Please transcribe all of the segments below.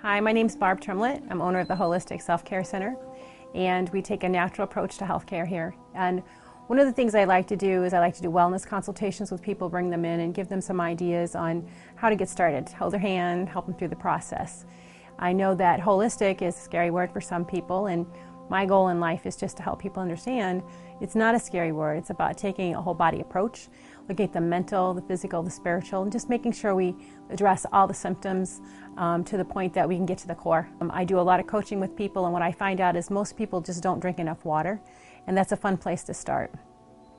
Hi, my name is Barb Tremlett. I'm owner of the Holistic Self-Care Center, and we take a natural approach to healthcare here. And one of the things I like to do is I like to do wellness consultations with people, bring them in and give them some ideas on how to get started, hold their hand, help them through the process. I know that holistic is a scary word for some people, and my goal in life is just to help people understand it's not a scary word. It's about taking a whole body approach, looking at the mental, the physical, the spiritual, and just making sure we address all the symptoms to the point that we can get to the core. I do a lot of coaching with people, and what I find out is most people just don't drink enough water, and that's a fun place to start.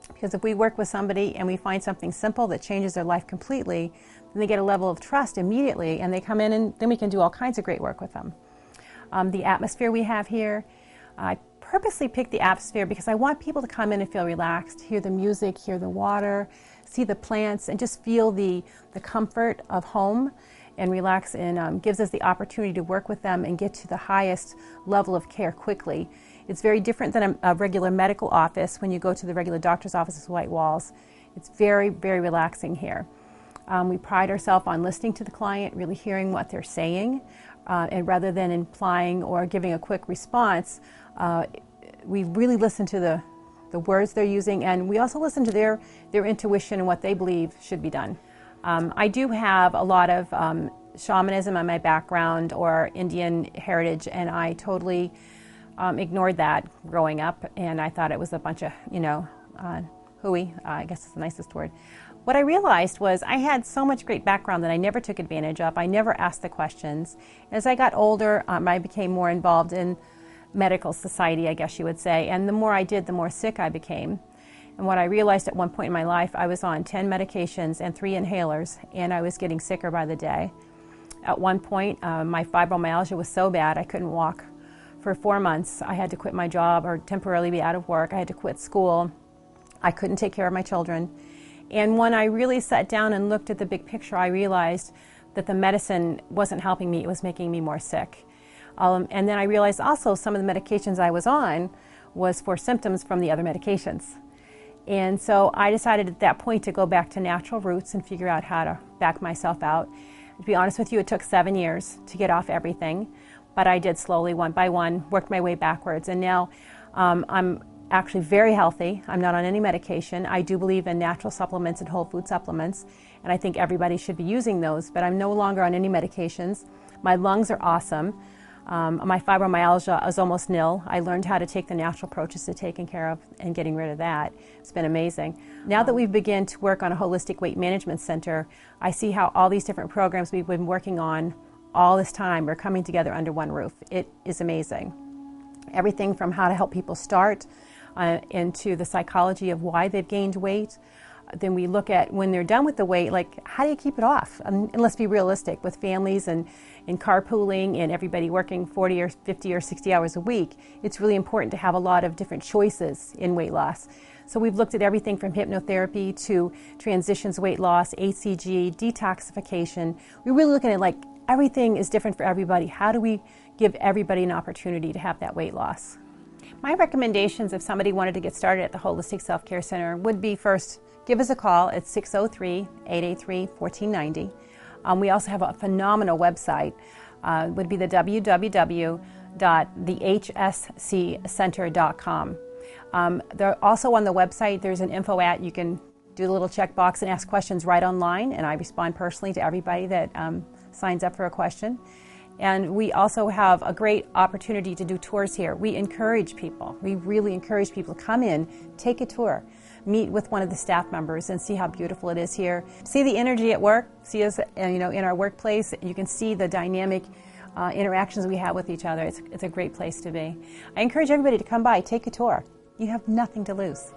Because if we work with somebody and we find something simple that changes their life completely, then they get a level of trust immediately, and they come in, and then we can do all kinds of great work with them. The atmosphere we have here, I purposely picked the atmosphere because I want people to come in and feel relaxed, hear the music, hear the water, see the plants, and just feel the comfort of home and relax, and gives us the opportunity to work with them and get to the highest level of care quickly. It's very different than a regular medical office. When you go to the regular doctor's office with white walls, it's very, very relaxing here. We pride ourselves on listening to the client, really hearing what they're saying, and rather than implying or giving a quick response, we really listen to the words they're using, and we also listen to their intuition and what they believe should be done. I do have a lot of shamanism in my background or Indian heritage, and I totally ignored that growing up, and I thought it was a bunch of, hooey, I guess is the nicest word. What I realized was I had so much great background that I never took advantage of. I never asked the questions. As I got older, I became more involved in medical society, I guess you would say, and the more I did, the more sick I became. And what I realized at one point in my life, I was on 10 medications and 3 inhalers, and I was getting sicker by the day. At one point, my fibromyalgia was so bad I couldn't walk. For 4 months, I had to quit my job or temporarily be out of work. I had to quit school. I couldn't take care of my children. And when I really sat down and looked at the big picture, I realized that the medicine wasn't helping me, it was making me more sick. And then I realized also some of the medications I was on was for symptoms from the other medications. And so I decided at that point to go back to natural roots and figure out how to back myself out. To be honest with you, it took 7 years to get off everything, but I did slowly, one by one, worked my way backwards. And now I'm actually very healthy. I'm not on any medication. I do believe in natural supplements and whole food supplements, and I think everybody should be using those, but I'm no longer on any medications. My lungs are awesome. My fibromyalgia is almost nil. I learned how to take the natural approaches to taking care of and getting rid of that. It's been amazing. Now that we've begun to work on a holistic weight management center, I see how all these different programs we've been working on all this time are coming together under one roof. It is amazing. Everything from how to help people start into the psychology of why they've gained weight. Then we look at when they're done with the weight, like how do you keep it off? And let's be realistic, with families and carpooling and everybody working 40 or 50 or 60 hours a week, it's really important to have a lot of different choices in weight loss. So we've looked at everything from hypnotherapy to transitions weight loss, HCG, detoxification. We're really looking at like everything is different for everybody. How do we give everybody an opportunity to have that weight loss? My recommendations if somebody wanted to get started at the Holistic Self-Care Center would be, first, give us a call at 603-883-1490. We also have a phenomenal website. Would be the www.thehsccenter.com. They're also on the website, there's an info at, you can do the little checkbox and ask questions right online, and I respond personally to everybody that signs up for a question. And we also have a great opportunity to do tours here. We encourage people. We really encourage people to come in, take a tour, meet with one of the staff members and see how beautiful it is here. See the energy at work, see us in our workplace. You can see the dynamic interactions we have with each other. It's a great place to be. I encourage everybody to come by, take a tour. You have nothing to lose.